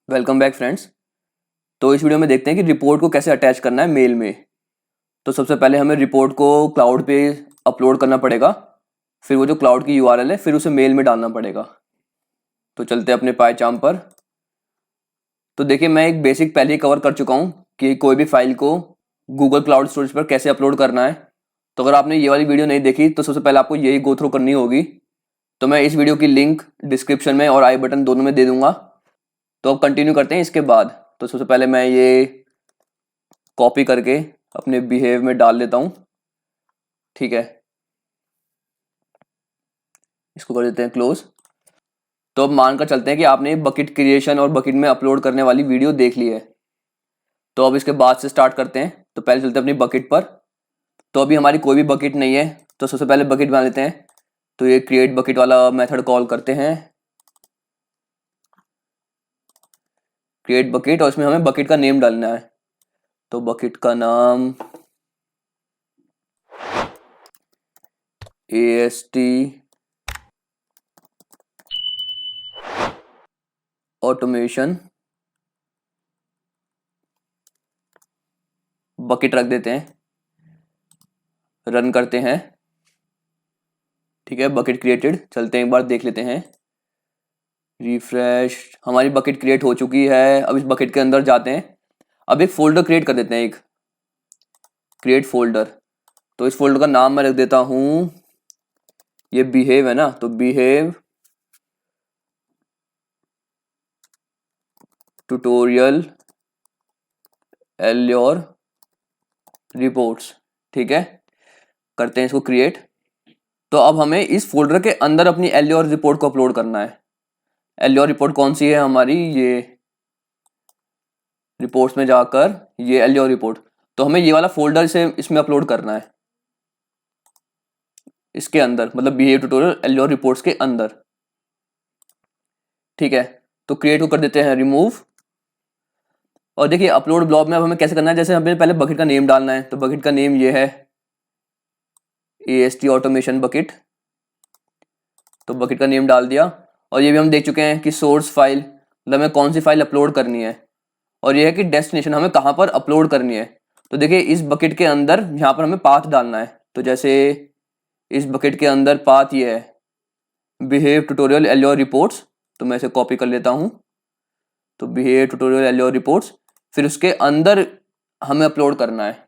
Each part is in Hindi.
Welcome back friends. तो इस वीडियो में देखते हैं कि रिपोर्ट को कैसे अटैच करना है मेल में। तो सबसे पहले हमें रिपोर्ट को क्लाउड पे अपलोड करना पड़ेगा, फिर वो जो क्लाउड की यूआरएल है फिर उसे मेल में डालना पड़ेगा। तो चलते हैं अपने पाईचार्म पर। तो देखिए, मैं एक बेसिक पहले ही कवर कर चुका हूँ कि कोई भी फाइल को गूगल क्लाउड स्टोरेज पर कैसे अपलोड करना है। तो अगर आपने ये वाली वीडियो नहीं देखी तो सबसे पहले आपको यही गो थ्रू करनी होगी। तो मैं इस वीडियो की लिंक डिस्क्रिप्शन में और आई बटन दोनों में दे दूंगा। तो अब कंटिन्यू करते हैं इसके बाद। तो सबसे पहले मैं ये कॉपी करके अपने बिहेव में डाल लेता हूँ। ठीक है, इसको कर देते हैं क्लोज। तो अब मानकर चलते हैं कि आपने बकेट क्रिएशन और बकेट में अपलोड करने वाली वीडियो देख ली है। तो अब इसके बाद से स्टार्ट करते हैं। तो पहले चलते हैं अपनी बकेट पर। तो अभी हमारी कोई भी बकेट नहीं है, तो सबसे पहले बकेट बना लेते हैं। तो ये क्रिएट बकेट वाला मेथड कॉल करते हैं, क्रिएट बकेट, और इसमें हमें बकेट का नेम डालना है। तो बकेट का नाम AST ऑटोमेशन बकेट रख देते हैं, रन करते हैं। ठीक है, बकेट क्रिएटेड। चलते हैं एक बार देख लेते हैं, रिफ्रेश। हमारी बकेट क्रिएट हो चुकी है। अब इस बकेट के अंदर जाते हैं। अब एक फोल्डर क्रिएट कर देते हैं, एक क्रिएट फोल्डर। तो इस फोल्डर का नाम मैं रख देता हूँ, ये बिहेव है ना, तो बिहेव ट्यूटोरियल एल्योर रिपोर्ट्स। ठीक है, करते हैं इसको क्रिएट। तो अब हमें इस फोल्डर के अंदर अपनी एल्योर रिपोर्ट को अपलोड करना है। एल्योर रिपोर्ट कौन सी है हमारी, ये रिपोर्ट्स में जाकर ये एल्योर रिपोर्ट। तो हमें ये वाला फोल्डर से इसमें अपलोड करना है, इसके अंदर, मतलब बिहेव ट्यूटोरियल एल्योर रिपोर्ट्स के अंदर। ठीक है, तो क्रिएट को कर देते हैं रिमूव। और देखिए, अपलोड ब्लॉक में अब हमें कैसे करना है, जैसे हमें पहले बकेट का नेम डालना है। तो बकेट का नेम ये है AST ऑटोमेशन बकेट। तो बकेट का नेम डाल दिया। और ये भी हम देख चुके हैं कि सोर्स फाइल, मतलब हमें कौन सी फाइल अपलोड करनी है, और ये है कि डेस्टिनेशन हमें कहाँ पर अपलोड करनी है। तो देखिए, इस बकेट के अंदर यहाँ पर हमें पाथ डालना है। तो जैसे इस बकेट के अंदर पाथ ये है बिहेव ट्यूटोरियल एल्योर रिपोर्ट्स। तो मैं इसे कॉपी कर लेता हूँ। तो बिहेव ट्यूटोरियल एल्योर रिपोर्ट्स, फिर उसके अंदर हमें अपलोड करना है।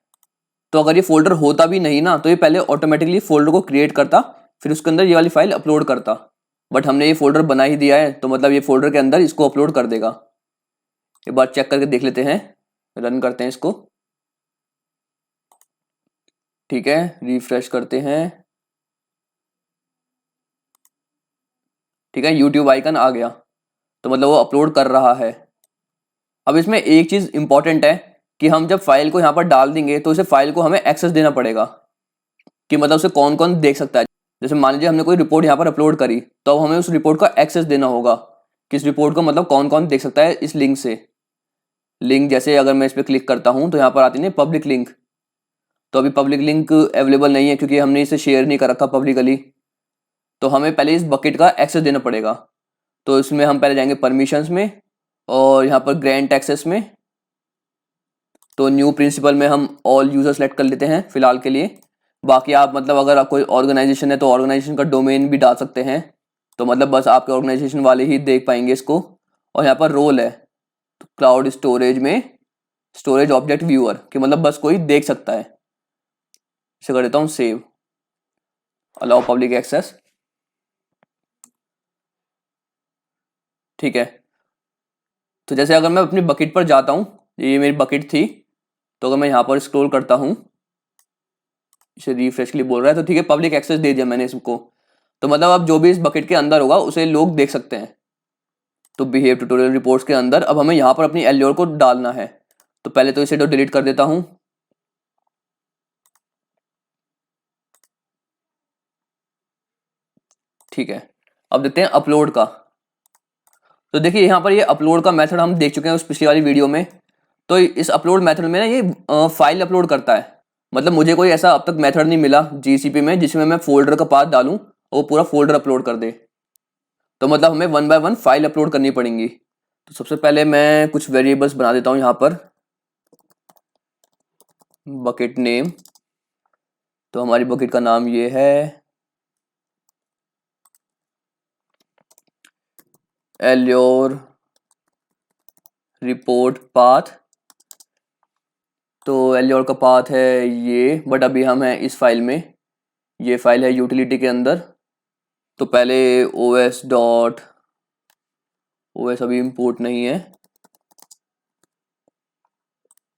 तो अगर ये फोल्डर होता भी नहीं ना, तो ये पहले ऑटोमेटिकली फोल्डर को क्रिएट करता, फिर उसके अंदर ये वाली फाइल अपलोड करता। बट हमने ये फोल्डर बना ही दिया है, तो मतलब ये फोल्डर के अंदर इसको अपलोड कर देगा। एक बार चेक करके देख लेते हैं, रन करते हैं इसको। ठीक है, रिफ्रेश करते हैं। ठीक है, यूट्यूब आइकन आ गया, तो मतलब वो अपलोड कर रहा है। अब इसमें एक चीज इंपॉर्टेंट है कि हम जब फाइल को यहाँ पर डाल देंगे तो उसे फाइल को हमें एक्सेस देना पड़ेगा, कि मतलब उसे कौन कौन देख सकता है। जैसे मान लीजिए हमने कोई रिपोर्ट यहाँ पर अपलोड करी, तो अब हमें उस रिपोर्ट का एक्सेस देना होगा, किस रिपोर्ट को मतलब कौन कौन देख सकता है इस लिंक से। लिंक जैसे अगर मैं इस पर क्लिक करता हूँ तो यहाँ पर आती है पब्लिक लिंक। तो अभी पब्लिक लिंक अवेलेबल नहीं है क्योंकि हमने इसे शेयर नहीं कर रखा पब्लिकली। तो हमें पहले इस बकेट का एक्सेस देना पड़ेगा। तो इसमें हम पहले जाएंगे परमिशंस में, और यहाँ पर ग्रैंट एक्सेस में। तो न्यू प्रिंसिपल में हम ऑल यूजर सेलेक्ट कर लेते हैं फिलहाल के लिए। बाकी आप मतलब अगर आप कोई ऑर्गेनाइजेशन है तो ऑर्गेनाइजेशन का डोमेन भी डाल सकते हैं। तो मतलब बस आपके ऑर्गेनाइजेशन वाले ही देख पाएंगे इसको। और यहाँ पर रोल है, तो क्लाउड स्टोरेज में स्टोरेज ऑब्जेक्ट व्यूअर, कि मतलब बस कोई देख सकता है। इसे कर देता हूँ सेव, अलाउ पब्लिक एक्सेस। ठीक है, तो जैसे अगर मैं अपनी बकेट पर जाता हूँ, ये मेरी बकेट थी, तो अगर मैं यहाँ पर स्क्रॉल करता हूँ, इसे रिफ्रेश के लिए बोल रहा है, तो ठीक है, पब्लिक एक्सेस दे दिया मैंने इसको। तो मतलब अब जो भी इस बकेट के अंदर होगा उसे लोग देख सकते हैं। तो बिहेव ट्यूटोरियल रिपोर्ट्स के अंदर अब हमें यहाँ पर अपनी एल्योर को डालना है। तो पहले तो इसे तो डिलीट कर देता हूँ। ठीक है, अब देखते हैं अपलोड का। तो देखिए, यहाँ पर ये अपलोड का मेथड हम देख चुके हैं उस पिछली वाली वीडियो में। तो इस अपलोड मेथड में ना ये फाइल अपलोड करता है। मतलब मुझे कोई ऐसा अब तक मेथड नहीं मिला GCP में जिसमें मैं फोल्डर का पाथ डालूं और वो पूरा फोल्डर अपलोड कर दे। तो मतलब हमें 1 बाय 1 फाइल अपलोड करनी पड़ेंगी। तो सबसे पहले मैं कुछ वेरिएबल्स बना देता हूँ यहाँ पर। बकेट नेम, तो हमारी बकेट का नाम ये है एल्योर रिपोर्ट पाथ। तो एल्योर का पाथ है ये, बट अभी हम हैं इस फाइल में, ये फाइल है यूटिलिटी के अंदर। तो पहले os डॉट, os अभी इंपोर्ट नहीं है,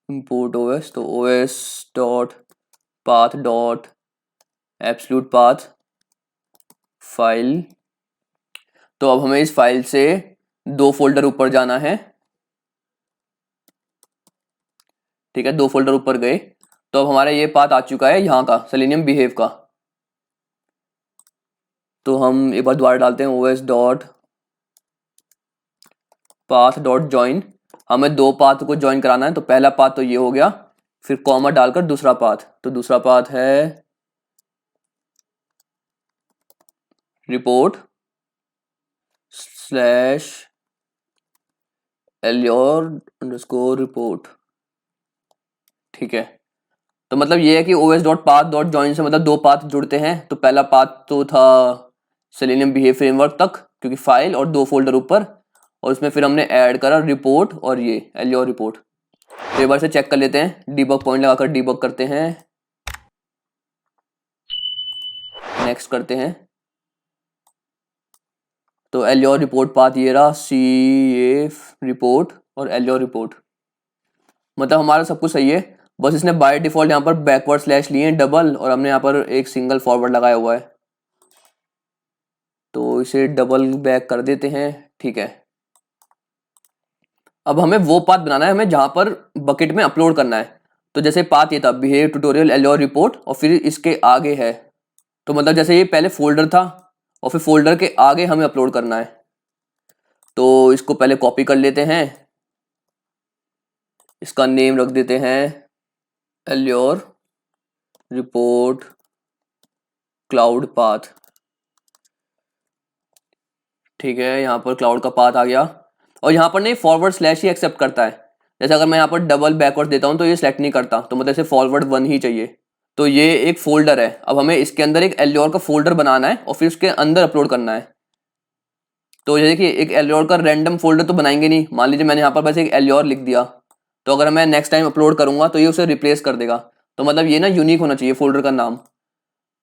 इंपोर्ट os, तो os dot path dot absolute path file. तो अब हमें इस फाइल से 2 फोल्डर ऊपर जाना है, ठीक है, 2 फोल्डर ऊपर गए। तो अब हमारा ये पाथ आ चुका है यहाँ का, सेलेनियम बिहेव का। तो हम एक बार दोबारा डालते हैं os dot path dot join. हमें 2 पाथ को ज्वाइन कराना है, तो पहला पाथ तो ये हो गया, फिर कॉमा डालकर दूसरा पाथ। तो दूसरा पाथ है report slash allure underscore report, ठीक है। तो मतलब ये है कि os dot path dot join से मतलब 2 पाथ जुड़ते हैं। तो पहला पाथ तो था सेलेनियम बिहेव फ्रेमवर्क तक, क्योंकि फाइल और 2 फोल्डर ऊपर, और उसमें फिर हमने ऐड करा रिपोर्ट और ये एल्योर रिपोर्ट। तो एक बार से चेक कर लेते हैं, डीबग पॉइंट लगाकर डीबग करते हैं, नेक्स्ट करते हैं। तो एल्योर रिपोर्ट पाथ ये रहा, सी ए रिपोर्ट और एल्योर रिपोर्ट, मतलब हमारा सब कुछ सही है। बस इसने बाय डिफॉल्ट यहाँ पर बैकवर्ड स्लैश लिए हैं डबल, और हमने यहाँ पर एक सिंगल फॉरवर्ड लगाया हुआ है, तो इसे डबल बैक कर देते हैं, ठीक है। अब हमें वो पाथ बनाना है, हमें जहां पर बकेट में अपलोड करना है। तो जैसे पाथ ये था बिहेव ट्यूटोरियल एल्योर रिपोर्ट, और फिर इसके आगे है, तो मतलब जैसे ये पहले फोल्डर था और फिर फोल्डर के आगे हमें अपलोड करना है। तो इसको पहले कॉपी कर लेते हैं, इसका नेम रख देते हैं एल्योर रिपोर्ट क्लाउड पाथ, ठीक है। यहाँ पर क्लाउड का पाथ आ गया, और यहाँ पर नहीं फॉरवर्ड स्लैश ही एक्सेप्ट करता है। जैसे अगर मैं यहाँ पर डबल बैकवर्ड देता हूँ तो ये सेलेक्ट नहीं करता, तो मतलब इसे फॉरवर्ड 1 ही चाहिए। तो ये एक फोल्डर है, अब हमें इसके अंदर एक एल्योर का फोल्डर बनाना है और फिर उसके अंदर अपलोड करना है। तो ये देखिए, एक एल्योर का रैंडम फोल्डर तो बनाएंगे नहीं। मान लीजिए मैंने यहाँ पर बस एक एल्योर लिख दिया, तो अगर मैं नेक्स्ट टाइम अपलोड करूंगा तो ये उसे रिप्लेस कर देगा। तो मतलब ये ना यूनिक होना चाहिए फोल्डर का नाम।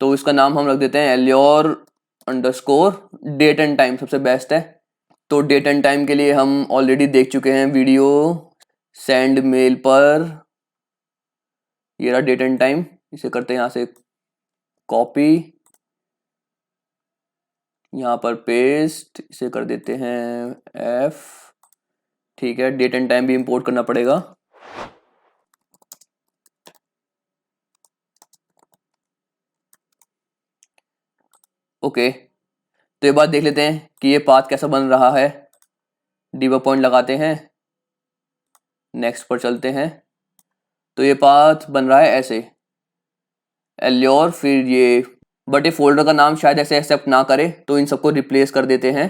तो इसका नाम हम रख देते हैं एल्योर अंडरस्कोर डेट एंड टाइम, सबसे बेस्ट है। तो डेट एंड टाइम के लिए हम ऑलरेडी देख चुके हैं वीडियो सेंड मेल पर, ये रहा डेट एंड टाइम। इसे करते हैं यहाँ से कॉपी, यहाँ पर पेस्ट, इसे कर देते हैं F, ठीक है। डेट एंड टाइम भी इंपोर्ट करना पड़ेगा, ओके। तो ये बात देख लेते हैं कि ये पाथ कैसा बन रहा है। डीबग पॉइंट लगाते हैं, नेक्स्ट पर चलते हैं। तो ये पाथ बन रहा है ऐसे, एल्योर, फिर ये, बट ये फोल्डर का नाम शायद ऐसे एक्सेप्ट ना करे, तो इन सबको रिप्लेस कर देते हैं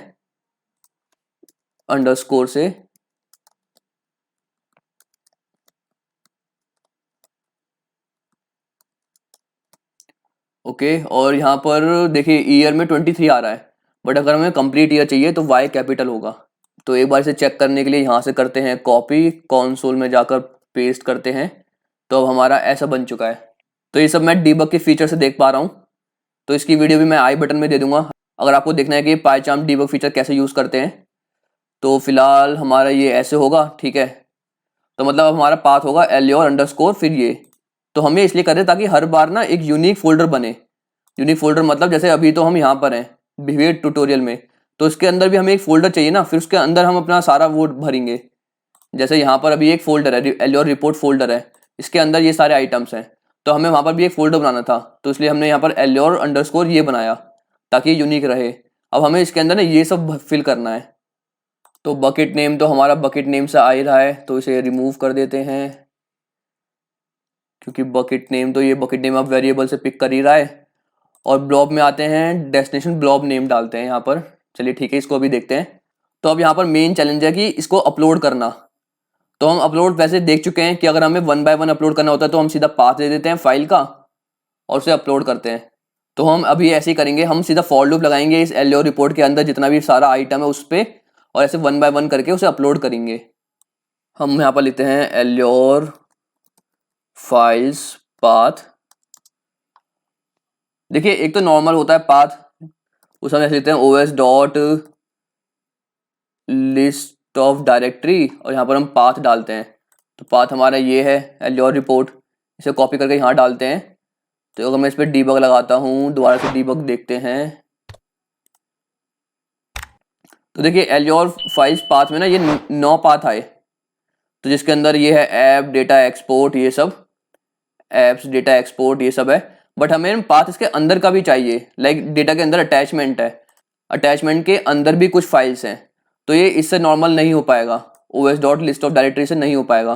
अंडरस्कोर से। ओके, और यहाँ पर देखिए ईयर में 23 आ रहा है, बट अगर हमें कंप्लीट ईयर चाहिए तो वाई कैपिटल होगा। तो एक बार इसे चेक करने के लिए यहाँ से करते हैं कॉपी, कंसोल में जाकर पेस्ट करते हैं। तो अब हमारा ऐसा बन चुका है। तो ये सब मैं डीबग के फीचर से देख पा रहा हूँ, तो इसकी वीडियो भी मैं आई बटन में दे दूंगा अगर आपको देखना है कि पाइचार्म डीबग फीचर कैसे यूज़ करते हैं। तो फिलहाल हमारा ये ऐसे होगा, ठीक है। तो मतलब हमारा पाथ होगा एल्योर अंडरस्कोर फिर ये। तो हम ये इसलिए कर रहे हैं ताकि हर बार ना एक यूनिक फोल्डर बने। यूनिक फोल्डर मतलब जैसे अभी तो हम यहाँ पर हैं बिहेवियर ट्यूटोरियल में, तो इसके अंदर भी हमें एक फोल्डर चाहिए ना, फिर उसके अंदर हम अपना सारा वो भरेंगे। जैसे यहाँ पर अभी एक फोल्डर है, एल्योर रिपोर्ट फोल्डर है, इसके अंदर ये सारे आइटम्स हैं। तो हमें वहाँ पर भी एक फोल्डर बनाना था, तो इसलिए हमने यहाँ पर एल्योर अंडरस्कोर ये बनाया ताकि यूनिक रहे। अब हमें इसके अंदर ना ये सब फिल करना है। तो बकेट नेम तो हमारा बकेट नेम से आ ही रहा है, तो इसे रिमूव कर देते हैं, क्योंकि बकेट नेम तो ये बकेट नेम अब वेरिएबल से पिक कर ही रहा है। और ब्लॉब में आते हैं, डेस्टिनेशन ब्लॉब नेम डालते हैं यहाँ पर। चलिए ठीक है, इसको अभी देखते हैं। तो अब यहाँ पर मेन चैलेंज है कि इसको अपलोड करना। तो हम अपलोड वैसे देख चुके हैं कि अगर हमें 1 बाय 1 अपलोड करना होता है तो हम सीधा पाथ दे देते हैं फाइल का और उसे अपलोड करते हैं। तो हम अभी ऐसे ही करेंगे, हम सीधा फॉर लूप लगाएंगे इस एलओ रिपोर्ट के अंदर जितना भी सारा आइटम है उस पर, और ऐसे 1 बाय 1 करके उसे अपलोड करेंगे। हम यहाँ पर लेते हैं एल्योर फाइल्स पाथ। देखिए एक तो नॉर्मल होता है पाथ, उस हम ऐसे लेते हैं os dot list of directory और यहाँ पर हम पाथ डालते हैं। तो पाथ हमारा ये है एल्योर रिपोर्ट, इसे कॉपी करके यहाँ डालते हैं। तो अगर मैं इस पर डीबग लगाता हूँ, दोबारा से डीबग देखते हैं, तो देखिए एल्योर फाइल्स पाथ में ना ये 9 पाथ आए। तो जिसके अंदर ये है ऐप डेटा एक्सपोर्ट, ये सब एप्स डेटा एक्सपोर्ट ये सब है। बट हमें पाथ इसके अंदर का भी चाहिए, लाइक डेटा के अंदर अटैचमेंट है, अटैचमेंट के अंदर भी कुछ फाइल्स हैं। तो ये इससे नॉर्मल नहीं हो पाएगा, os dot list of directory से नहीं हो पाएगा,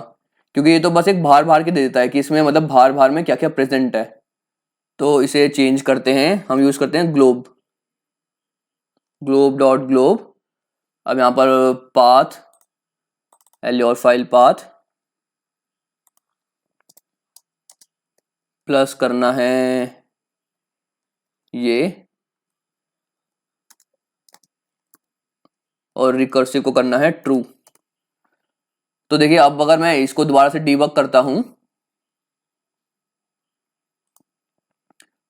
क्योंकि ये तो बस एक भार भार के दे देता है कि इसमें मतलब भार भार में क्या क्या प्रेजेंट है। तो इसे चेंज करते हैं, हम यूज करते हैं ग्लोब, ग्लोब डॉट ग्लोब। अब यहाँ पर path allure file path plus करना है ये, और रिकर्सिव को करना है ट्रू। तो देखिए अब अगर मैं इसको दोबारा से डीबग करता हूं,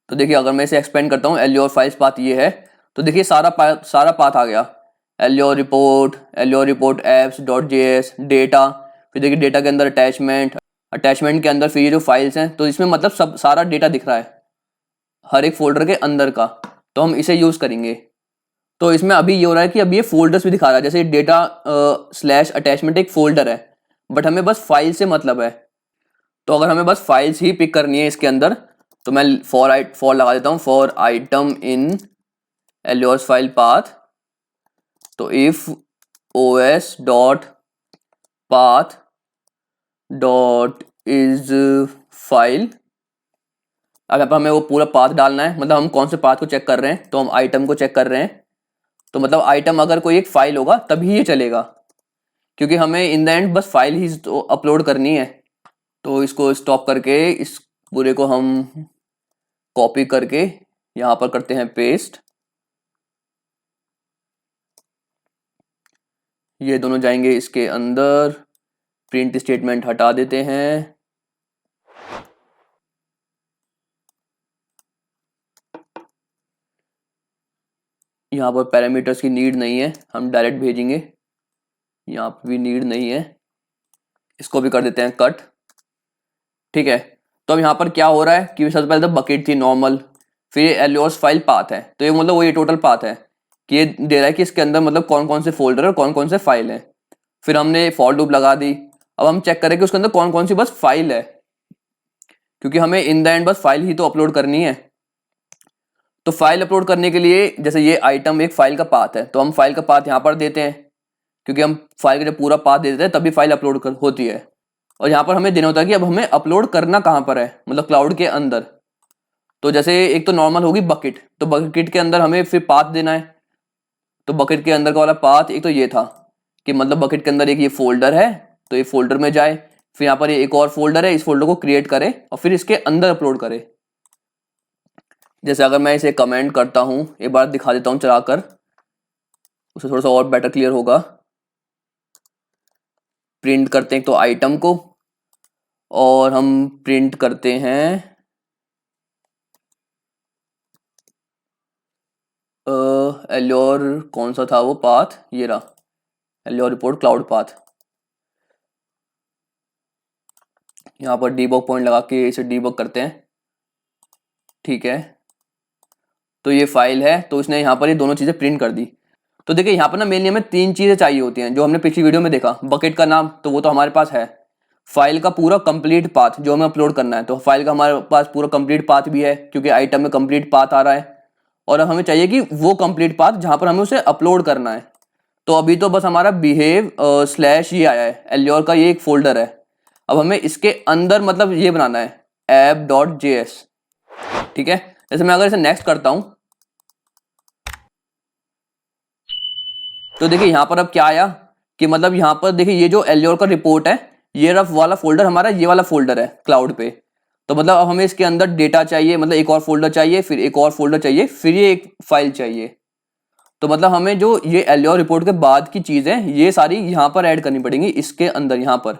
तो देखिए अगर मैं इसे एक्सपेंड करता हूं, एल्योर फाइल्स पाथ ये है, तो देखिए सारा पाथ आ गया, allure report apps dot JS data, फिर देखिए डेटा के अंदर अटैचमेंट, अटैचमेंट के अंदर फिर ये जो फाइल्स हैं, तो इसमें मतलब सब सारा डेटा दिख रहा है हर एक फोल्डर के अंदर का। तो हम इसे यूज करेंगे। तो इसमें अभी ये हो रहा है कि अब ये फोल्डर्स भी दिखा रहा है, जैसे डेटा स्लैश अटैचमेंट एक फोल्डर है, बट हमें बस फाइल से मतलब है। तो अगर हमें बस फाइल्स ही पिक करनी है इसके अंदर, तो मैं फॉर लगा देता हूँ, for item in allures file path. तो if os dot path dot is file, अब यहाँ पर हमें वो पूरा पाथ डालना है, मतलब हम कौन से पाथ को चेक कर रहे हैं, तो हम आइटम को चेक कर रहे हैं। तो मतलब आइटम अगर कोई एक फाइल होगा तभी ये चलेगा, क्योंकि हमें इन द एंड बस फाइल ही तो अपलोड करनी है। तो इसको स्टॉप करके इस पूरे को हम कॉपी करके यहाँ पर करते हैं पेस्ट, ये दोनों जाएंगे इसके अंदर, प्रिंट स्टेटमेंट हटा देते हैं, यहाँ पर पैरामीटर्स की नीड नहीं है, हम डायरेक्ट भेजेंगे, यहाँ पर भी नीड नहीं है, इसको भी कर देते हैं कट। ठीक है, तो अब यहाँ पर क्या हो रहा है कि सबसे पहले तो बकेट थी नॉर्मल, फिर एल्योर्स फाइल पाथ है, तो ये मतलब वो ये टोटल पाथ है कि ये दे रहा है कि इसके अंदर मतलब कौन कौन से फोल्डर और कौन कौन से फाइल है। फिर हमने फॉर लूप लगा दी, अब हम चेक करें कि उसके अंदर कौन कौन सी बस फाइल है, क्योंकि हमें इन द एंड बस फाइल ही तो अपलोड करनी है। तो फाइल अपलोड करने के लिए जैसे ये आइटम एक फाइल का पाथ है, तो हम फाइल का पाथ यहाँ पर देते हैं, क्योंकि हम फाइल का जब पूरा पाथ दे देते हैं तभी फाइल अपलोड होती है। और यहाँ पर हमें देना होता है कि अब हमें अपलोड करना कहाँ पर है, मतलब क्लाउड के अंदर। तो जैसे एक तो नॉर्मल होगी बकेट, तो बकेट के अंदर हमें फिर पाथ देना है। तो बकेट के अंदर का वाला पाथ एक तो ये था कि मतलब बकेट के अंदर एक ये फोल्डर है, तो ये फोल्डर में जाए, फिर यहाँ पर ये एक और फोल्डर है, इस फोल्डर को क्रिएट करे और फिर इसके अंदर अपलोड करे। जैसे अगर मैं इसे कमेंट करता हूँ, एक बार दिखा देता हूँ चलाकर, उसे थोड़ा सा और बेटर क्लियर होगा। प्रिंट करते हैं तो आइटम को, और हम प्रिंट करते हैं एल्योर, कौन सा था वो पाथ, ये रहा एल्योर रिपोर्ट क्लाउड पाथ। यहाँ पर डीबग पॉइंट लगा के इसे डीबग करते हैं। ठीक है, तो ये फाइल है, तो इसने यहाँ पर ये दोनों चीज़ें प्रिंट कर दी। तो देखिए यहाँ पर ना मेनली हमें 3 चीज़ें चाहिए होती हैं, जो हमने पिछली वीडियो में देखा। बकेट का नाम तो वो तो हमारे पास है, फाइल का पूरा कंप्लीट पाथ जो हमें अपलोड करना है, तो फाइल का हमारे पास पूरा कंप्लीट पाथ भी है क्योंकि आइटम में कंप्लीट पाथ आ रहा है। और अब हमें चाहिए कि वो कंप्लीट पाथ जहाँ पर हमें उसे अपलोड करना है। तो अभी तो बस हमारा बिहेव स्लैश ये आया है, एल्योर का ये एक फोल्डर है। अब हमें इसके अंदर मतलब ये बनाना है app.js। ठीक है, जैसे मैं अगर इसे नेक्स्ट करता हूं, तो देखिए यहाँ पर अब क्या आया कि मतलब यहाँ पर देखिए ये जो एल्योर का रिपोर्ट है, ये रफ वाला फोल्डर हमारा ये वाला फोल्डर है क्लाउड पे। तो मतलब अब हमें इसके अंदर डेटा चाहिए, मतलब एक और फोल्डर चाहिए, फिर एक और फोल्डर चाहिए, फिर ये एक फाइल चाहिए। तो मतलब हमें जो ये एल्योर रिपोर्ट के बाद की चीजें ये सारी यहाँ पर ऐड करनी पड़ेंगी इसके अंदर यहाँ पर।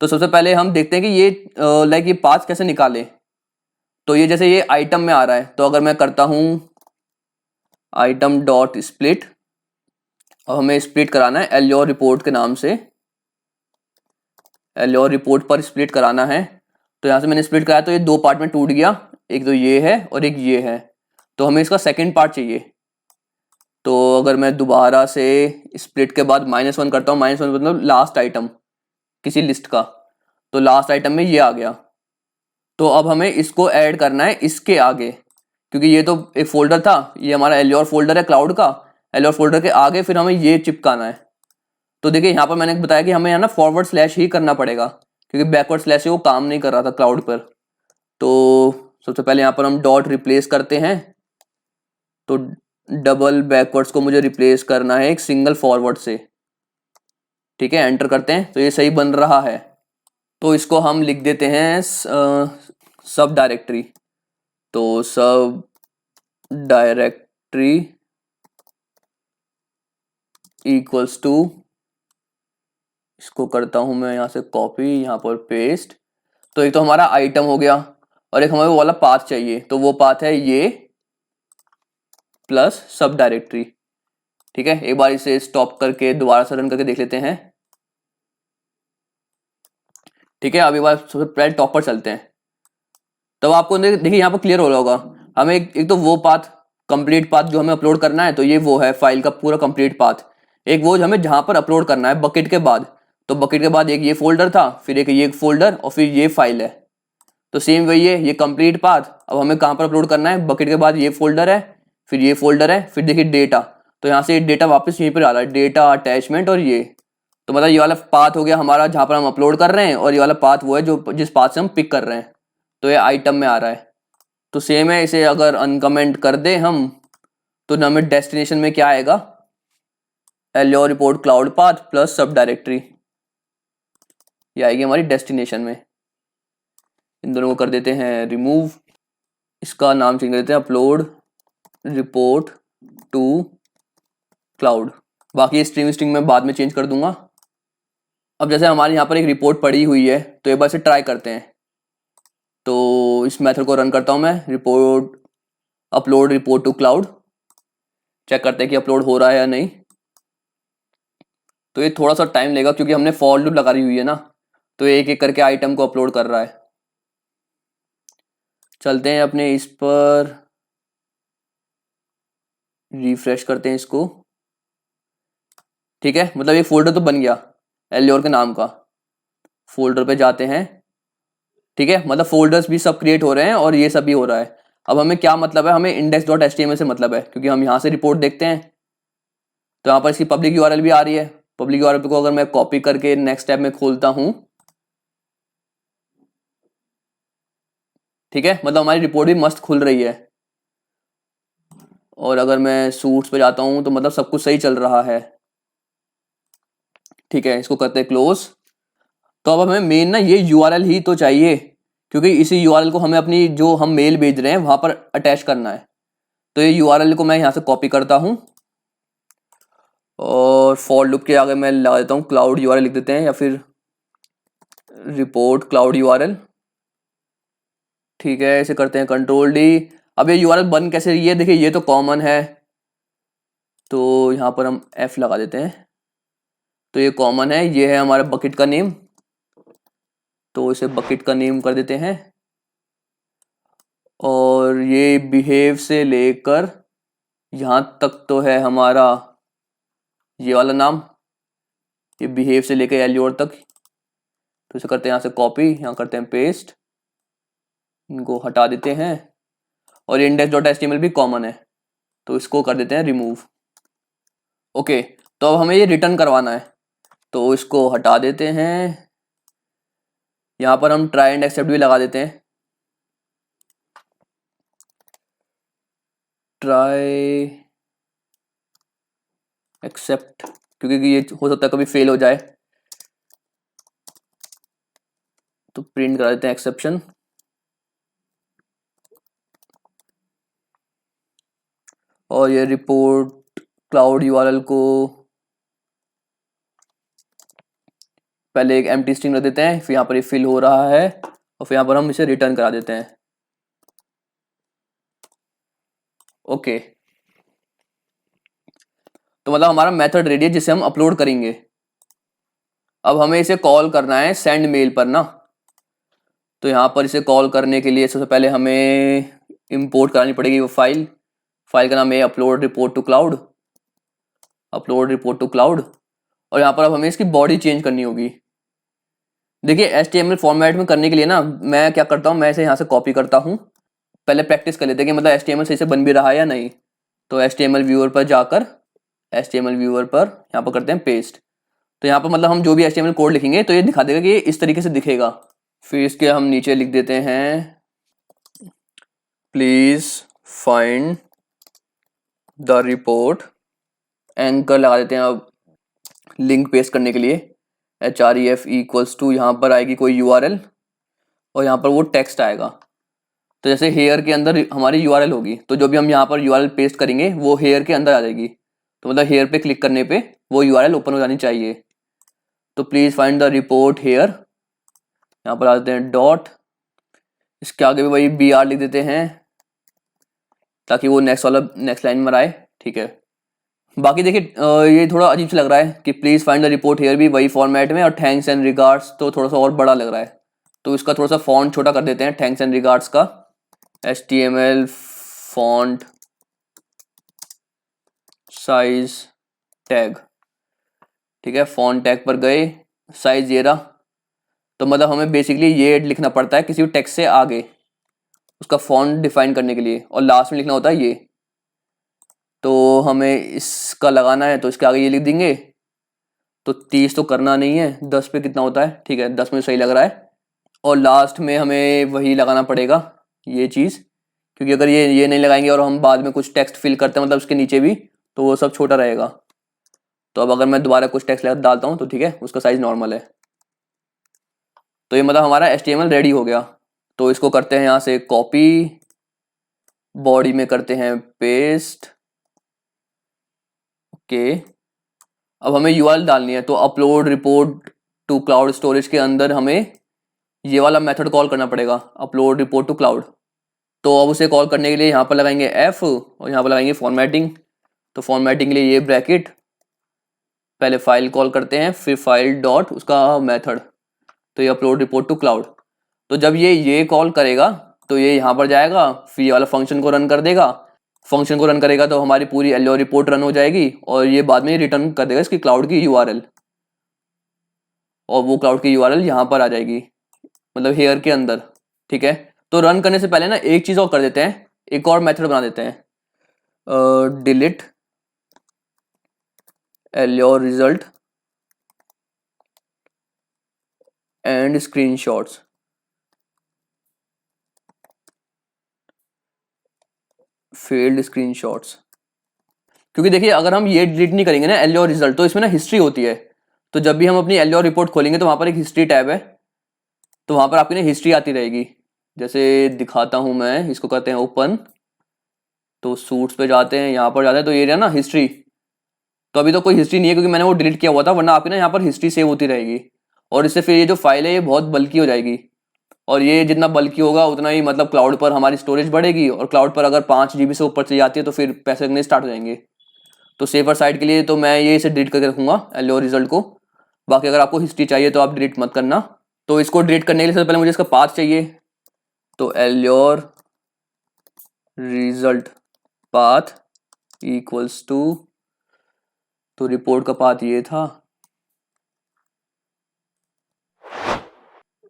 तो सबसे पहले हम देखते हैं कि ये लाइक ये पाथ कैसे निकाले। तो ये जैसे ये आइटम में आ रहा है, तो अगर मैं करता हूँ आइटम डॉट स्प्लिट, और हमें स्प्लिट कराना है एल्योर रिपोर्ट के नाम से, एल्योर रिपोर्ट पर स्प्लिट कराना है। तो यहाँ से मैंने स्प्लिट कराया तो ये दो पार्ट में टूट गया, एक तो ये है और एक ये है। तो हमें इसका सेकंड पार्ट चाहिए। तो अगर मैं दोबारा से स्प्लिट के बाद -1 करता हूँ, -1 मतलब लास्ट आइटम किसी लिस्ट का, तो लास्ट आइटम में ये आ गया। तो अब हमें इसको ऐड करना है इसके आगे, क्योंकि ये तो एक फोल्डर था, ये हमारा एल्योर फोल्डर है क्लाउड का, एल्योर फोल्डर के आगे फिर हमें ये चिपकाना है। तो देखिए यहाँ पर मैंने बताया कि हमें यहाँ ना फॉरवर्ड स्लैश ही करना पड़ेगा, क्योंकि बैकवर्ड स्लैश से वो काम नहीं कर रहा था क्लाउड पर। तो सबसे पहले यहाँ पर हम डॉट रिप्लेस करते हैं। तो डबल बैकवर्ड्स को मुझे रिप्लेस करना है एक सिंगल फॉरवर्ड से। ठीक है, एंटर करते हैं तो ये सही बन रहा है। तो इसको हम लिख देते हैं सब डायरेक्टरी। तो सब डायरेक्टरी इक्वल्स टू, इसको करता हूं मैं यहाँ से कॉपी, यहाँ पर पेस्ट। तो एक तो हमारा आइटम हो गया, और एक हमें वो वाला पाथ चाहिए, तो वो पाथ है ये प्लस सब डायरेक्टरी। ठीक है, एक बार इसे स्टॉप करके दोबारा से रन करके देख लेते हैं। ठीक है, अभी बार सबसे पहले टॉप पर चलते हैं। तब आपको देखिए यहाँ पर क्लियर हो रहा होगा, हमें एक तो वो पाथ, कंप्लीट पाथ जो हमें अपलोड करना है, तो ये वो है फाइल का पूरा कंप्लीट पाथ। एक वो हमें जहां पर अपलोड करना है बकेट के बाद, तो बकेट के बाद एक ये फोल्डर था, फिर एक ये फोल्डर, और फिर ये फाइल है। तो सेम वही है, ये कंप्लीट पाथ अब हमें कहाँ पर अपलोड करना है, बकेट के बाद ये फोल्डर है, फिर ये फोल्डर है, फिर देखिए डेटा। तो यहाँ से डेटा वापस यहीं पर आ रहा है, डेटा अटैचमेंट और ये। तो मतलब ये वाला पाथ हो गया हमारा जहां पर हम अपलोड कर रहे हैं, और ये वाला पाथ वो है जो जिस पाथ से हम पिक कर रहे हैं। तो ये आइटम में आ रहा है। तो सेम है, इसे अगर अनकमेंट कर दे हम, तो हमें डेस्टिनेशन में क्या आएगा, allure report cloud path plus सब डायरेक्टरी, ये आएगी हमारी डेस्टिनेशन में। इन दोनों को कर देते हैं रिमूव, इसका नाम चेंज कर देते हैं अपलोड रिपोर्ट टू क्लाउड। बाकी स्ट्रिंग स्ट्रिंग में बाद में चेंज कर दूंगा। अब जैसे हमारे यहाँ पर एक रिपोर्ट पड़ी हुई है, तो एक बार से ट्राई करते हैं। तो इस मेथड को रन करता हूँ मैं, report upload report to cloud, check करते हैं कि अपलोड हो रहा है या नहीं। तो ये थोड़ा सा टाइम लेगा क्योंकि हमने फॉर लूप लगा रही हुई है ना, तो एक एक करके आइटम को अपलोड कर रहा है। चलते हैं अपने इस पर, रिफ्रेश करते हैं इसको। ठीक है, मतलब ये फोल्डर तो बन गया एल्योर के नाम का, फोल्डर पे जाते हैं। ठीक है, मतलब फोल्डर्स भी सब क्रिएट हो रहे हैं और ये सब भी हो रहा है। अब हमें क्या मतलब है, हमें index.html से मतलब है, क्योंकि हम यहाँ से रिपोर्ट देखते हैं। तो यहाँ पर इसकी पब्लिक यूआरएल भी आ रही है। पब्लिक यूआरएल को अगर मैं कॉपी करके नेक्स्ट टैब में खोलता हूँ, ठीक है, मतलब हमारी रिपोर्ट भी मस्त खुल रही है। और अगर मैं सूट्स पे जाता हूँ तो मतलब सब कुछ सही चल रहा है। ठीक है, इसको करते हैं क्लोज। तो अब हमें मेन ना ये यूआरएल ही तो चाहिए, क्योंकि इसी यूआरएल को हमें अपनी जो हम मेल भेज रहे हैं वहां पर अटैच करना है। तो ये यूआरएल को मैं यहाँ से कॉपी करता हूँ, और फॉर लूप के आगे मैं लगा देता हूँ क्लाउड यूआरएल लिख देते हैं, या फिर रिपोर्ट क्लाउड यूआरएल। ठीक है, इसे करते हैं कंट्रोल डी। अब ये यूआरएल बन कैसे रही है, देखिए ये तो कॉमन है, तो यहाँ पर हम एफ लगा देते हैं। तो ये कॉमन है, ये है हमारा बकेट का नेम, तो इसे बकेट का नेम कर देते हैं। और ये बिहेव से लेकर यहाँ तक तो है हमारा ये वाला नाम, ये बिहेव से लेकर एल्योर तक। तो इसे करते हैं यहाँ से कॉपी, यहाँ करते हैं पेस्ट, इनको हटा देते हैं। और ये index.html भी कॉमन है, तो इसको कर देते हैं रिमूव। ओके, तो अब हमें ये रिटर्न करवाना है, तो इसको हटा देते हैं। यहाँ पर हम ट्राई एंड एक्सेप्ट भी लगा देते हैं, ट्राई एक्सेप्ट, क्योंकि ये हो सकता है कभी फेल हो जाए, तो प्रिंट करा देते हैं एक्सेप्शन। और ये रिपोर्ट क्लाउड यूआरएल को पहले एक एम्प्टी स्ट्रिंग रख देते हैं, फिर यहाँ पर ये फिल हो रहा है और फिर यहाँ पर हम इसे रिटर्न करा देते हैं। ओके, तो मतलब हमारा मेथड रेडी है जिसे हम अपलोड करेंगे। अब हमें इसे कॉल करना है सेंड मेल पर ना, तो यहाँ पर इसे कॉल करने के लिए सबसे पहले हमें इंपोर्ट करानी पड़ेगी वो फाइल का नाम है upload report to cloud, upload report to cloud. और यहाँ पर अब हमें इसकी बॉडी चेंज करनी होगी। देखिए HTML फॉर्मेट में करने के लिए ना मैं क्या करता हूँ, मैं इसे यहाँ से कॉपी करता हूँ, पहले प्रैक्टिस कर लेते हैं कि मतलब HTML सही से बन भी रहा है या नहीं। तो HTML व्यूअर पर जाकर HTML व्यूअर पर यहाँ पर करते हैं पेस्ट। तो यहाँ पर मतलब हम जो भी HTML कोड लिखेंगे तो ये दिखा देगा कि ये इस तरीके से दिखेगा। फिर इसके हम नीचे लिख देते हैं please find the report, anchor लगा देते हैं अब लिंक पेस्ट करने के लिए, href इक्वल्स टू यहाँ पर आएगी कोई URL और यहाँ पर वो टेक्स्ट आएगा। तो जैसे हेयर के अंदर हमारी URL होगी, तो जो भी हम यहाँ पर URL पेस्ट करेंगे वो हेयर के अंदर आ जाएगी। तो मतलब हेयर पे क्लिक करने पे वो URL ओपन हो जानी चाहिए। तो please find the report here, यहाँ पर आ देते हैं डॉट, इसके आगे भी वही BR लिख देते हैं ताकि वो नेक्स्ट लाइन में आए। ठीक है, बाकी देखिए ये थोड़ा अजीब सा लग रहा है कि please find the report here भी वही फॉर्मेट में, और थैंक्स एंड रिगार्ड्स तो थोड़ा सा और बड़ा लग रहा है। तो इसका थोड़ा सा फॉन्ट छोटा कर देते हैं थैंक्स एंड रिगार्ड्स का, HTML फॉन्ट साइज टैग। ठीक है, फॉन्ट टैग पर गए, साइज ये रहा। तो मतलब हमें बेसिकली ये लिखना पड़ता है किसी भी टेक्स्ट से आगे उसका फॉन्ट डिफाइन करने के लिए, और लास्ट में लिखना होता है ये। तो हमें इसका लगाना है तो इसके आगे ये लिख देंगे। तो 30 तो करना नहीं है, 10 पे कितना होता है, ठीक है 10 में सही लग रहा है। और लास्ट में हमें वही लगाना पड़ेगा ये चीज़, क्योंकि अगर ये नहीं लगाएंगे और हम बाद में कुछ टेक्स्ट फिल करते हैं मतलब उसके नीचे भी, तो वो सब छोटा रहेगा। तो अब अगर मैं दोबारा कुछ टेक्स्ट डालता हूँ तो ठीक है उसका साइज नॉर्मल है। तो ये मतलब हमारा HTML रेडी हो गया। तो इसको करते हैं यहाँ से कॉपी, बॉडी में करते हैं पेस्ट। ओके, अब हमें URL डालनी है, तो upload report to cloud storage के अंदर हमें ये वाला मेथड कॉल करना पड़ेगा, अपलोड रिपोर्ट टू क्लाउड। तो अब उसे कॉल करने के लिए यहाँ पर लगाएंगे F और यहाँ पर लगाएंगे फॉर्मेटिंग। तो फॉर्मेटिंग के लिए ये ब्रैकेट, पहले फाइल कॉल करते हैं फिर फाइल डॉट उसका मेथड, तो ये अपलोड रिपोर्ट टू क्लाउड। तो जब ये कॉल करेगा तो ये यहाँ पर जाएगा, फिर ये वाला फंक्शन को रन कर देगा। फंक्शन को रन करेगा तो हमारी पूरी LO रिपोर्ट रन हो जाएगी और ये बाद में रिटर्न कर देगा इसकी क्लाउड की URL, और वो क्लाउड की URL यहाँ पर आ जाएगी मतलब हेयर के अंदर। ठीक है, तो रन करने से पहले ना एक चीज़ और कर देते हैं, एक और मेथड बना देते हैं, delete LO result and screenshots. Failed screenshots, क्योंकि देखिए अगर हम ये डिलीट नहीं करेंगे ना LO रिजल्ट, तो इसमें ना हिस्ट्री होती है। तो जब भी हम अपनी LO रिपोर्ट खोलेंगे तो वहाँ पर एक हिस्ट्री टैब है, तो वहाँ पर आपकी ना हिस्ट्री आती रहेगी। जैसे दिखाता हूँ मैं, इसको करते हैं ओपन, तो सूट्स पे जाते हैं, यहाँ पर जाते हैं तो ये रहा ना हिस्ट्री। तो अभी तो कोई हिस्ट्री नहीं है क्योंकि मैंने वो डिलीट किया हुआ था, वरना आपकी ना यहाँ पर हिस्ट्री सेव होती रहेगी। और इससे फिर ये जो फाइल है ये बहुत बल्कि हो जाएगी, और ये जितना बल्कि होगा उतना ही मतलब क्लाउड पर हमारी स्टोरेज बढ़ेगी, और क्लाउड पर अगर 5 GB से ऊपर चली जाती है तो फिर पैसे लगने स्टार्ट हो जाएंगे। तो सेफर साइड के लिए तो मैं ये इसे डिलीट करके रखूंगा LO रिजल्ट को। बाकी अगर आपको हिस्ट्री चाहिए तो आप डिलीट मत करना। तो इसको डिलीट करने के लिए सबसे पहले मुझे इसका पाथ चाहिए, तो LO result path equals to, तो रिपोर्ट का पाथ ये था,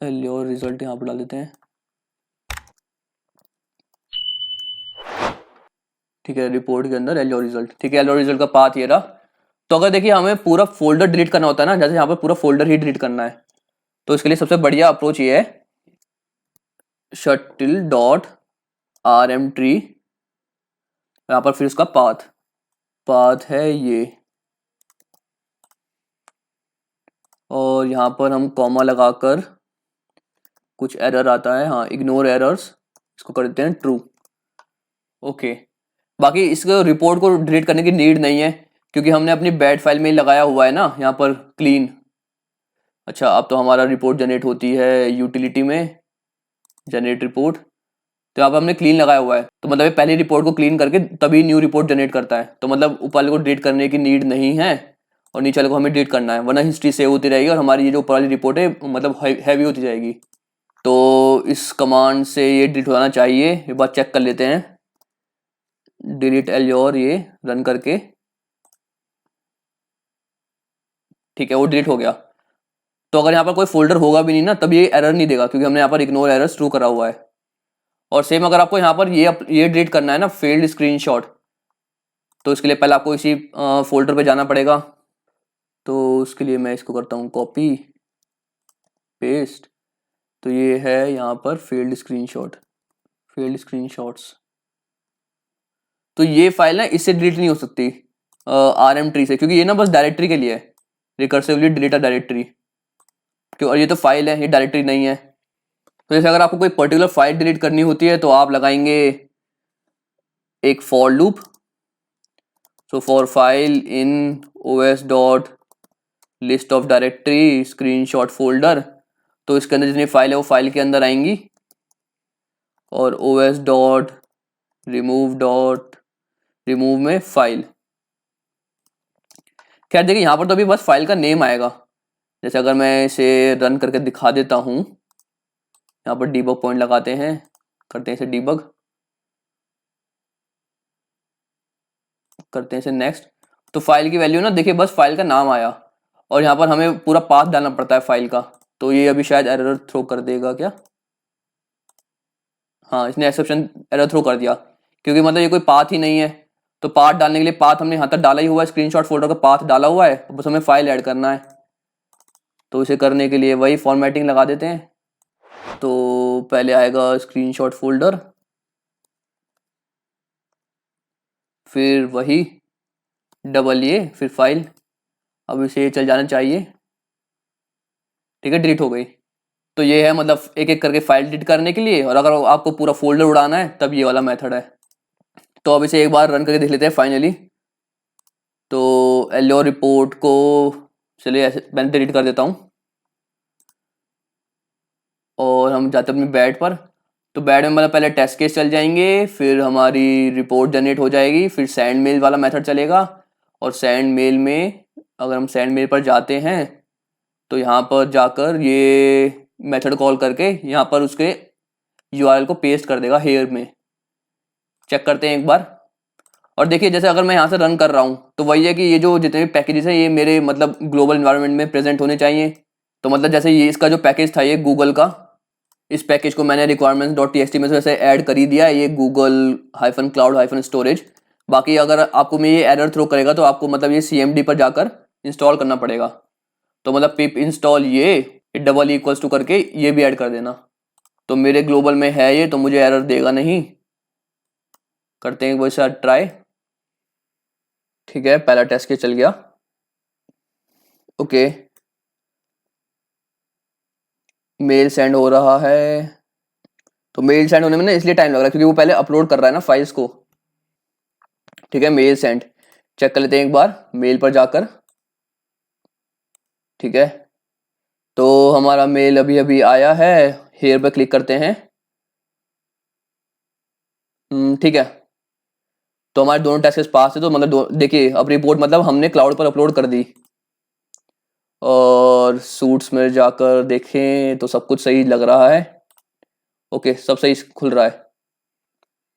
LO रिजल्ट यहाँ पर डाल देते हैं। ठीक है, रिपोर्ट के अंदर LO रिजल्ट, ठीक है LO रिजल्ट का पाथ ये रहा। तो अगर देखिए हमें पूरा फोल्डर डिलीट करना होता है ना, जैसे यहाँ पर पूरा फोल्डर ही डिलीट करना है, तो इसके लिए सबसे बढ़िया अप्रोच ये है शटिल डॉट RM ट्री, यहाँ पर फिर उसका पाथ है ये, और यहाँ पर हम कॉमा लगाकर कुछ एरर आता है, हाँ इग्नोर एरर्स, इसको कर देते हैं ट्रू। ओके, बाकी इसको रिपोर्ट को डिलीट करने की नीड नहीं है क्योंकि हमने अपनी बैड फाइल में ही लगाया हुआ है ना यहाँ पर क्लीन। अच्छा, अब तो हमारा रिपोर्ट जनरेट होती है यूटिलिटी में, जनरेट रिपोर्ट। तो यहाँ पर हमने क्लीन लगाया हुआ है, तो मतलब ये पहली रिपोर्ट को क्लीन करके तभी न्यू रिपोर्ट जनरेट करता है। तो मतलब ऊपर वाले को डिलीट करने की नीड नहीं है और नीचे वाले को हमें डिलीट करना है, वरना हिस्ट्री सेव होती रहेगी और हमारी ये जो ऊपर वाली रिपोर्ट है मतलब हैवी होती जाएगी। तो इस कमांड से ये डिलीट होना चाहिए, एक बार चेक कर लेते हैं। डिलीट एल्योर, ये रन करके, ठीक है वो डिलीट हो गया। तो अगर यहाँ पर कोई फोल्डर होगा भी नहीं ना तब ये एरर नहीं देगा क्योंकि हमने यहाँ पर इग्नोर एरर्स ट्रू करा हुआ है। और सेम अगर आपको यहाँ पर ये डिलीट करना है ना फेल्ड स्क्रीनशॉट, तो इसके लिए पहले आपको इसी फोल्डर पे जाना पड़ेगा। तो उसके लिए मैं इसको करता हूँ कॉपी पेस्ट, तो ये है यहाँ पर फेल्ड स्क्रीनशॉट, फेल्ड स्क्रीनशॉट्स। तो ये फाइल ना इससे डिलीट नहीं हो सकती RM ट्री से, क्योंकि ये ना बस डायरेक्टरी के लिए है, रिकर्सिवली डिलीट अ डायरेक्टरी। क्यों, और ये तो फाइल है, ये डायरेक्टरी नहीं है। तो जैसे अगर आपको कोई पर्टिकुलर फाइल डिलीट करनी होती है तो आप लगाएंगे एक for loop. So for file in os dot list of directory screenshot folder, तो इसके अंदर जितनी फाइल है वो फाइल के अंदर आएंगी। और os डॉट रिमूव में फाइल। खैर देखिए यहाँ पर तो अभी बस फाइल का नेम आएगा। जैसे अगर मैं इसे रन करके दिखा देता हूँ, यहाँ पर डीबग पॉइंट लगाते हैं, करते हैं इसे डीबग, करते हैं इसे नेक्स्ट। तो फाइल की वैल्यू ना देखिए बस फाइल का नाम आया और यहाँ पर हमें पूरा पाथ डालना पड़ता है फाइल का। तो ये अभी शायद एरर थ्रो कर देगा क्या, हाँ इसने एक्सेप्शन एरर थ्रो कर दिया क्योंकि मतलब ये कोई पाथ ही नहीं है। तो पाथ डालने के लिए पाथ हमने यहाँ तक डाला ही हुआ है, स्क्रीनशॉट फोल्डर का पाथ डाला हुआ है, बस हमें फाइल ऐड करना है। तो इसे करने के लिए वही फॉर्मेटिंग लगा देते हैं। तो पहले आएगा स्क्रीनशॉट फोल्डर, फिर वही डबल ये, फिर फाइल। अब इसे चल जाना चाहिए, ठीक है डिलीट हो गई। तो ये है मतलब एक एक करके फाइल डिलीट करने के लिए, और अगर आपको पूरा फोल्डर उड़ाना है तब ये वाला मेथड है। तो अब इसे एक बार रन करके देख लेते हैं फाइनली। तो एल्योर रिपोर्ट को चलिए ऐसे मैं डिलीट कर देता हूँ और हम जाते हैं अपनी बैड पर। तो बैड में मतलब पहले टेस्ट केस चल जाएंगे, फिर हमारी रिपोर्ट जनरेट हो जाएगी, फिर सेंड मेल वाला मेथड चलेगा। और सेंड मेल में अगर हम सेंड मेल पर जाते हैं तो यहाँ पर जाकर ये मेथड कॉल करके यहाँ पर उसके URL को पेस्ट कर देगा हेयर में। चेक करते हैं एक बार। और देखिए जैसे अगर मैं यहाँ से रन कर रहा हूँ तो वही है कि ये जो जितने भी पैकेजेस हैं ये मेरे मतलब ग्लोबल इन्वायरमेंट में प्रेजेंट होने चाहिए। तो मतलब जैसे ये इसका जो पैकेज था ये गूगल का, इस पैकेज को मैंने requirements.txt में से वैसे ऐड कर ही दिया है, ये google-cloud-storage। बाकी अगर आपको मैं ये एरर थ्रो करेगा तो आपको मतलब ये CMD पर जाकर इंस्टॉल करना पड़ेगा। तो मतलब पिप इंस्टॉल ये डबल इक्वल्स टू करके ये भी ऐड कर देना। तो मेरे ग्लोबल में है ये, तो मुझे एरर देगा नहीं। करते हैं एक बार ट्राई, ठीक है पहला टेस्ट केस चल गया। ओके मेल सेंड हो रहा है। तो मेल सेंड होने में ना इसलिए टाइम लग रहा है क्योंकि वो पहले अपलोड कर रहा है ना फाइल्स को। ठीक है मेल सेंड चेक कर लेते हैं एक बार मेल पर जाकर। ठीक है तो हमारा मेल अभी अभी आया है, हेयर पर क्लिक करते हैं। ठीक है तो हमारे दोनों टेस्ट पास है। तो मतलब देखिए अब रिपोर्ट मतलब हमने क्लाउड पर अपलोड कर दी। और सूट्स में जाकर देखें तो सब कुछ सही लग रहा है। ओके सब सही खुल रहा है।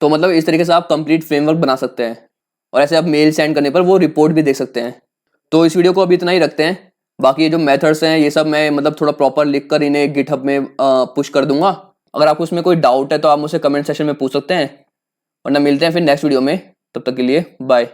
तो मतलब इस तरीके से आप कंप्लीट फ्रेमवर्क बना सकते हैं और ऐसे आप मेल सेंड करने पर वो रिपोर्ट भी देख सकते हैं। तो इस वीडियो को अभी इतना ही रखते हैं। बाकी ये जो मेथड्स हैं ये सब मैं मतलब थोड़ा प्रॉपर लिख कर इन्हें गिटहब में पुश कर दूंगा। अगर आपको उसमें कोई डाउट है तो आप मुझसे कमेंट सेक्शन में पूछ सकते हैं, वरना मिलते हैं फिर नेक्स्ट वीडियो में। तब तक के लिए बाय।